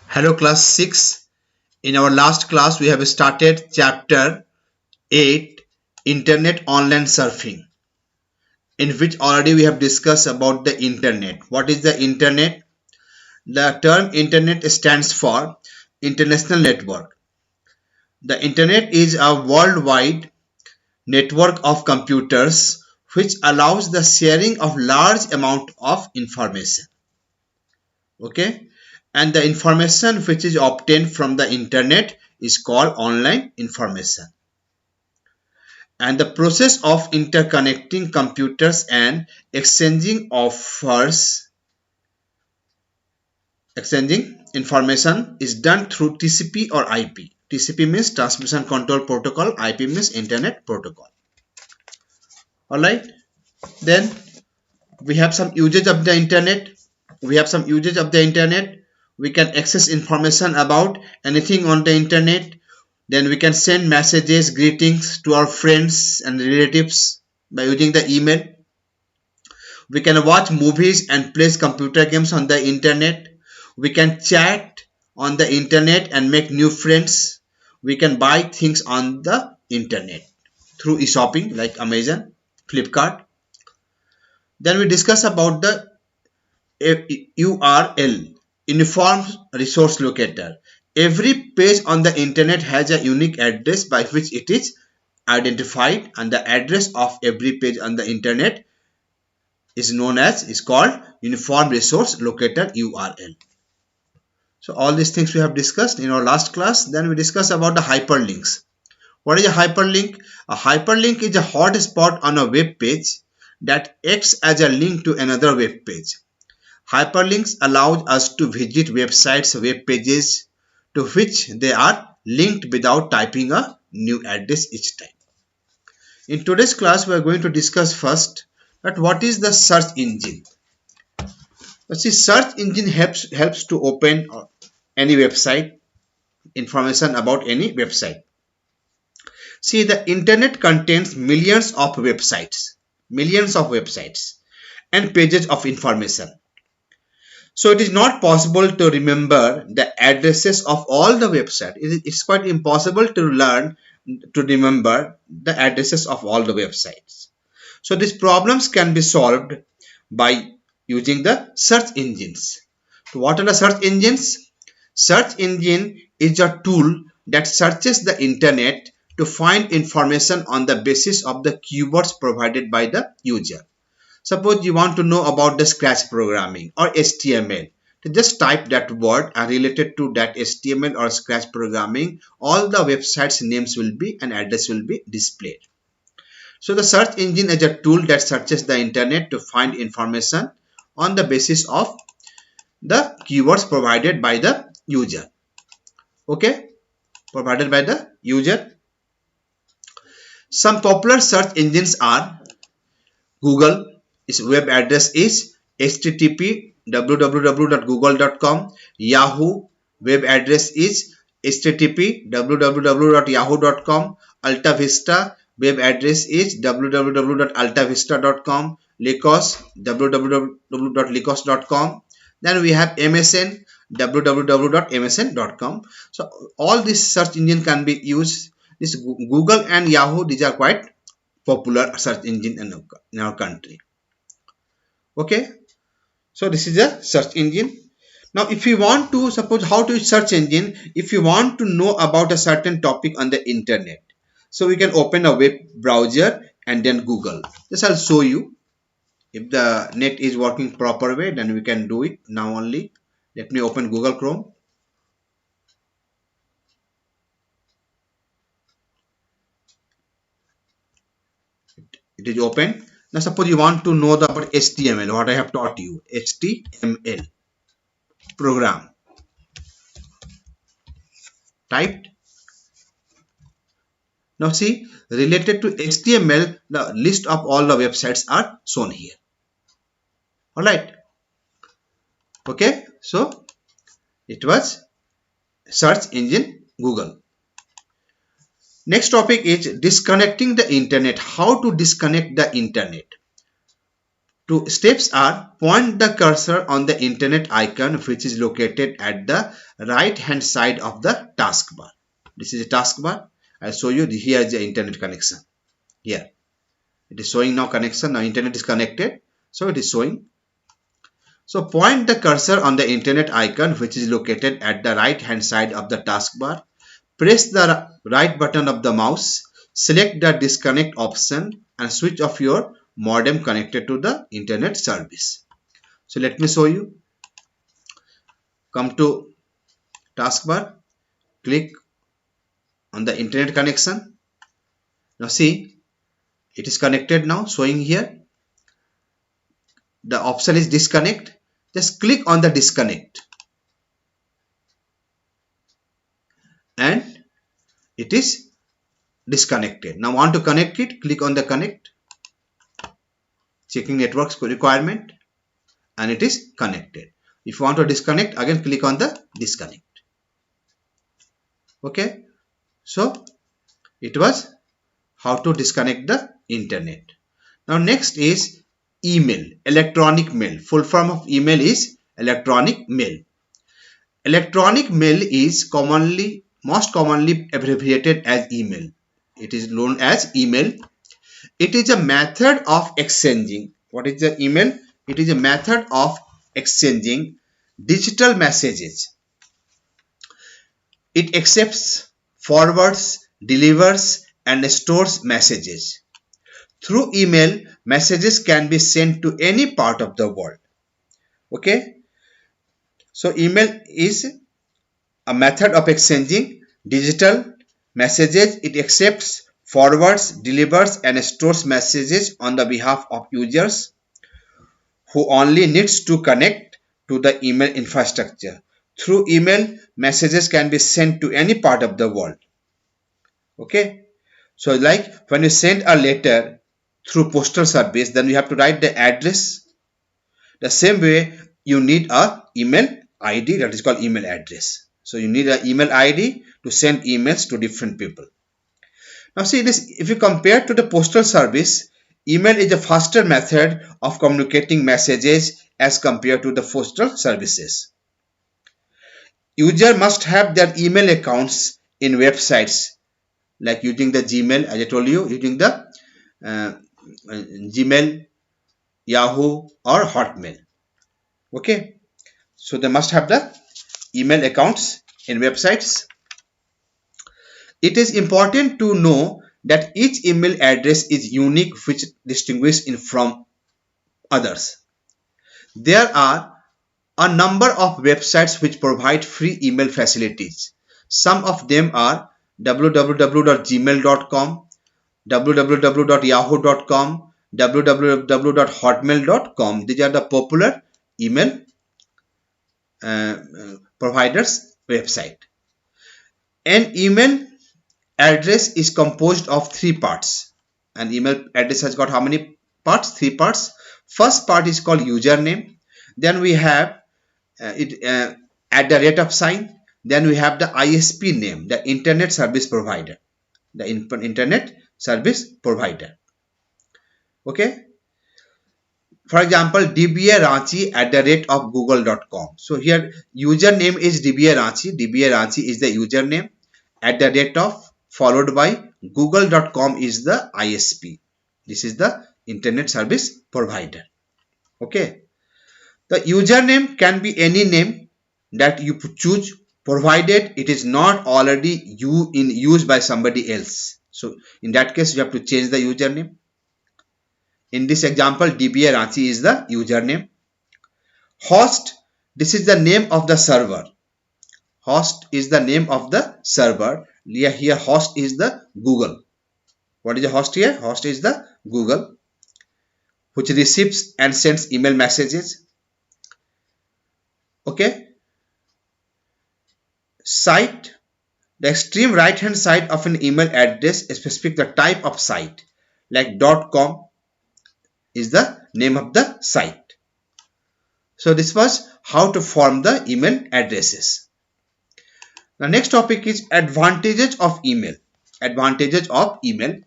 Hello class 6. In our last class we have started chapter 8 Internet Online Surfing, in which already we have discussed about the internet. What is the internet? The term internet stands for international network. The internet is a worldwide network of computers which allows the sharing of large amount of information. Okay, and the information which is obtained from the internet is called online information. And the process of interconnecting computers and exchanging information is done through TCP or IP. TCP means transmission control protocol, IP means internet protocol. All right, then we have some usage of the internet. We can access information about anything on the internet. Then we can send messages, greetings to our friends and relatives by using the email. We can watch movies and play computer games on the internet. We can chat on the internet and make new friends. We can buy things on the internet through e-shopping like Amazon, Flipkart. Then we discuss about the URL, Uniform Resource Locator. Every page on the internet has a unique address by which it is identified, and the address of every page on the internet is called Uniform Resource Locator, URL. So all these things we have discussed in our last class. Then we discuss about the hyperlinks. What is a hyperlink? A hyperlink is a hotspot on a web page that acts as a link to another web page. Hyperlinks allow us to visit websites, web pages to which they are linked without typing a new address each time. In today's class, we are going to discuss first that what is the search engine. See, search engine helps to open any website, information about any website. See, the internet contains millions of websites and pages of information. So it is not possible to remember the addresses of all the websites. It's quite impossible to remember the addresses of all the websites. So these problems can be solved by using the search engines. So what are the search engines? Search engine is a tool that searches the internet to find information on the basis of the keywords provided by the user. Suppose you want to know about the Scratch programming or HTML. To just type that word related to that HTML or Scratch programming, all the websites names will be and address will be displayed. So the search engine is a tool that searches the internet to find information on the basis of the keywords provided by the user. Okay, provided by the user. Some popular search engines are Google. Its web address is http www.google.com. Yahoo web address is http www.yahoo.com. AltaVista web address is www.altavista.com. Lycos www.lycos.com. Then we have MSN www.msn.com. So all these search engine can be used. This Google and Yahoo, these are quite popular search engine in our country. Okay, so this is a search engine. Now if you want to suppose how to use search engine, if you want to know about a certain topic on the internet, so we can open a web browser and then Google. This I'll show you. If the net is working proper way, then we can do it now only. Let me open Google Chrome. It is open. Now suppose you want to know about HTML, what I have taught you, HTML program. Typed. Now see, related to HTML, the list of all the websites are shown here. All right. Okay, so it was search engine Google. Next topic is disconnecting the internet. How to disconnect the internet? Two steps are: point the cursor on the internet icon which is located at the right hand side of the taskbar. This is a taskbar. I'll show you. Here is the internet connection. Here it is showing now connection. Now internet is connected. So it is showing. So point the cursor on the internet icon which is located at the right hand side of the taskbar. Press the right button of the mouse. Select the disconnect option and switch off your modem connected to the internet service. So let me show you. Come to taskbar. Click on the internet connection. Now see, it is connected now, showing here. The option is disconnect. Just click on the disconnect and it is disconnected. Now want to connect it, click on the connect, checking networks requirement, and it is connected. If you want to disconnect, again click on the disconnect. Okay, so it was how to disconnect the internet. Now next is email, electronic mail. Full form of email is electronic mail. Electronic mail is most commonly abbreviated as email. It is known as email. It is a method of exchanging. What is the email? It is a method of exchanging digital messages. It accepts, forwards, delivers, and stores messages. Through email, messages can be sent to any part of the world. Okay. So email is a method of exchanging digital messages. It accepts, forwards, delivers, and stores messages on the behalf of users who only needs to connect to the email infrastructure. Through email, messages can be sent to any part of the world. Okay. So like when you send a letter through postal service, then you have to write the address. The same way you need a email ID, that is called email address. So you need an email ID to send emails to different people. Now see this, if you compare to the postal service, email is a faster method of communicating messages as compared to the postal services. User must have their email accounts in websites like using the Gmail, as I told you, using the Gmail, Yahoo or Hotmail. Okay, so they must have the email accounts in websites. It is important to know that each email address is unique, which distinguishes it from others. There are a number of websites which provide free email facilities. Some of them are www.gmail.com, www.yahoo.com, www.hotmail.com. These are the popular email providers website. An email address is composed of three parts. An email address has got how many parts? Three parts. First part is called username. Then we have @sign. Then we have the ISP name, the internet service provider. The internet service provider. Okay. For example, dbaranchi@google.com. So here username is dbaranchi. dbaranchi is the username. followed by google.com is the ISP. This is the internet service provider. Okay. The username can be any name that you choose, provided it is not already in use by somebody else. So in that case, you have to change the username. In this example, dbaranchi is the username. Host, this is the name of the server. Host is the name of the server. Here host is the Google. What is the host here? Host is the Google, which receives and sends email messages. Okay. Site, the extreme right hand side of an email address specifies the type of site, like .com is the name of the site. So this was how to form the email addresses. The next topic is advantages of email. Advantages of email.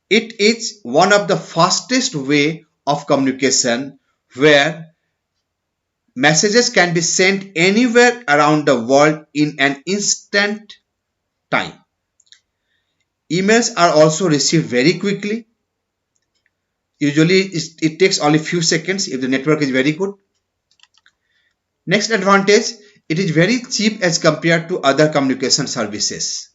It is one of the fastest way of communication where messages can be sent anywhere around the world in an instant time. Emails are also received very quickly. Usually it takes only few seconds if the network is very good. Next advantage, it is very cheap as compared to other communication services.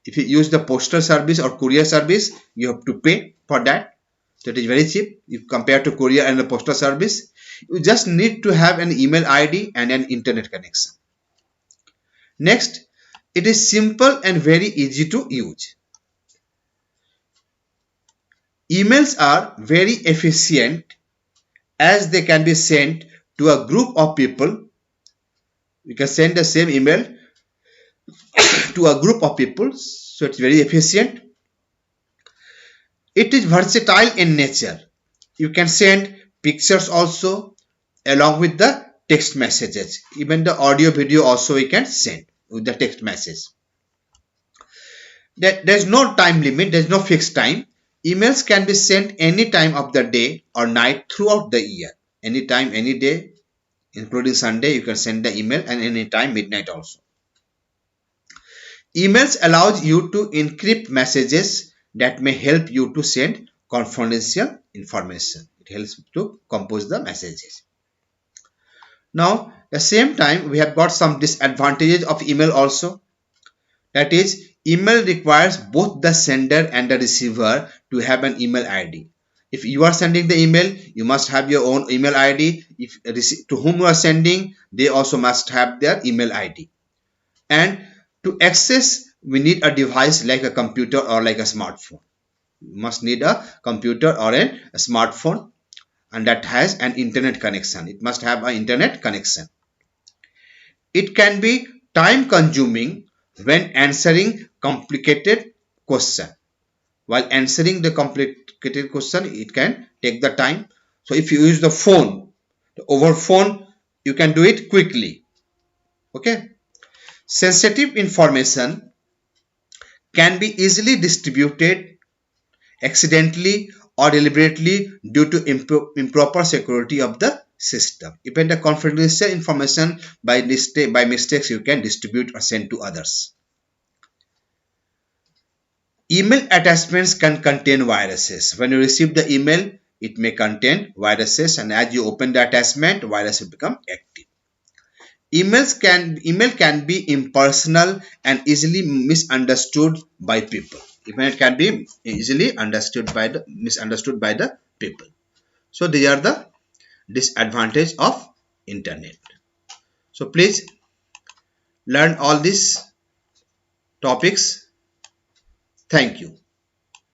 If you use the postal service or courier service, you have to pay for that. So it is very cheap if compared to courier and the postal service. You just need to have an email ID and an internet connection. Next, it is simple and very easy to use. Emails are very efficient as they can be sent to a group of people. You can send the same email to a group of people, so it's very efficient. It is versatile in nature. You can send pictures also along with the text messages. Even the audio video also we can send with the text message. There's no time limit, there's no fixed time. Emails can be sent any time of the day or night throughout the year. Anytime, any day, including Sunday, you can send the email, and anytime midnight also. Emails allows you to encrypt messages that may help you to send confidential information. It helps to compose the messages. Now, at the same time, we have got some disadvantages of email also. That is, email requires both the sender and the receiver to have an email ID. If you are sending the email, you must have your own email ID. If to whom you are sending, they also must have their email ID. And to access, we need a device like a computer or like a smartphone. You must need a computer or a smartphone, and that has an internet connection. It must have an internet connection. It can be time consuming when answering complicated question. While answering the complicated question, it can take the time. So if you use the phone, over phone, you can do it quickly. Okay. Sensitive information can be easily distributed accidentally or deliberately due to improper security of the system. Even the confidential information by mistakes you can distribute or send to others. Email attachments can contain viruses. When you receive the email, it may contain viruses, and as you open the attachment, virus will become active. Email can be impersonal and easily misunderstood by people. Email can be easily misunderstood by the people. So these are the disadvantage of internet. So please learn all these topics. Thank you.